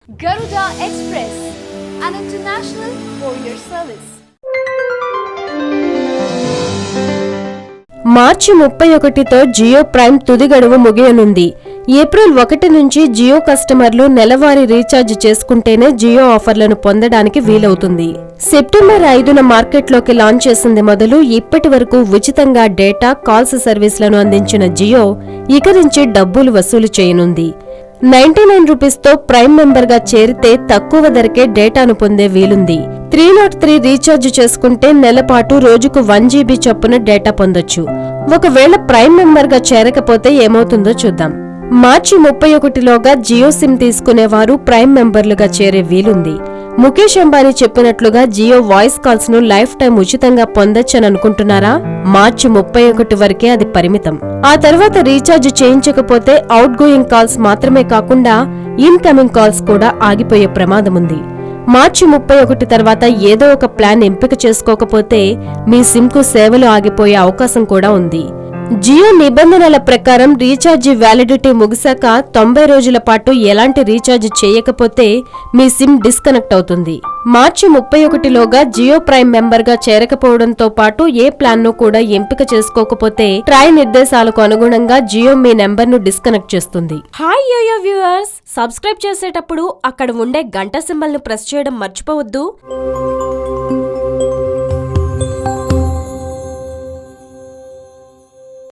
Garuda Express, an international courier service. March 31తో Jio Prime తుది గడువు ముగియనుంది. ఏప్రిల్ 1 నుంచి జియో కస్టమర్లు నెలవారీ రీఛార్జ్ చేసుకుంటేనే జియో ఆఫర్లను పొందడానికి వీలవుతుంది. సెప్టెంబర్ 5న మార్కెట్లోకి లాంచ్ చేసింది మొదలు ఇప్పటి వరకు ఉచితంగా డేటా, కాల్స్ సర్వీసులను అందించిన జియో ఇక నుంచి డబ్బులు వసూలు చేయనుంది. 99 రూపీస్తో ప్రైమ్ మెంబర్గా చేరితే తక్కువ ధరకే డేటాను పొందే వీలుంది. 303 రీఛార్జ్ చేసుకుంటే నెలపాటు రోజుకు 1 GB చొప్పున డేటా పొందొచ్చు. ఒకవేళ ప్రైమ్ మెంబర్గా చేరకపోతే ఏమవుతుందో చూద్దాం. మార్చి 31లోగా జియో సిమ్ తీసుకునేవారు ప్రైమ్ మెంబర్లుగా చేరే వీలుంది. ముఖేష్ అంబానీ చెప్పినట్లుగా జియో వాయిస్ కాల్స్ ను లైఫ్ టైం ఉచితంగా పొందొచ్చని అనుకుంటున్నారా? మార్చి 31 వరకే అది పరిమితం. ఆ తర్వాత రీఛార్జ్ చేయించకపోతే అవుట్ గోయింగ్ కాల్స్ మాత్రమే కాకుండా ఇన్కమింగ్ కాల్స్ కూడా ఆగిపోయే ప్రమాదముంది. మార్చి 31 తర్వాత ఏదో ఒక ప్లాన్ ఎంపిక చేసుకోకపోతే మీ సిమ్కు సేవలు ఆగిపోయే అవకాశం కూడా ఉంది. జియో నిబంధనల ప్రకారం రీఛార్జి వ్యాలిడిటీ ముగిశాక 90 రోజుల పాటు ఎలాంటి రీఛార్జ్ చేయకపోతే మీ సిమ్ డిస్కనెక్ట్ అవుతుంది. మార్చి 31లోగా జియో ప్రైమ్ మెంబర్గా చేరకపోవడంతో పాటు ఏ ప్లాన్ను కూడా ఎంపిక చేసుకోకపోతే ట్రాయ్ నిర్దేశాలకు అనుగుణంగా జియో మీ నెంబర్ను డిస్కనెక్ట్ చేస్తుంది. హాయ్ యోయో వ్యూవర్స్, సబ్స్క్రైబ్ చేసేటప్పుడు అక్కడ ఉండే గంట సింబల్ ను ప్రెస్ చేయడం మర్చిపోవద్దు.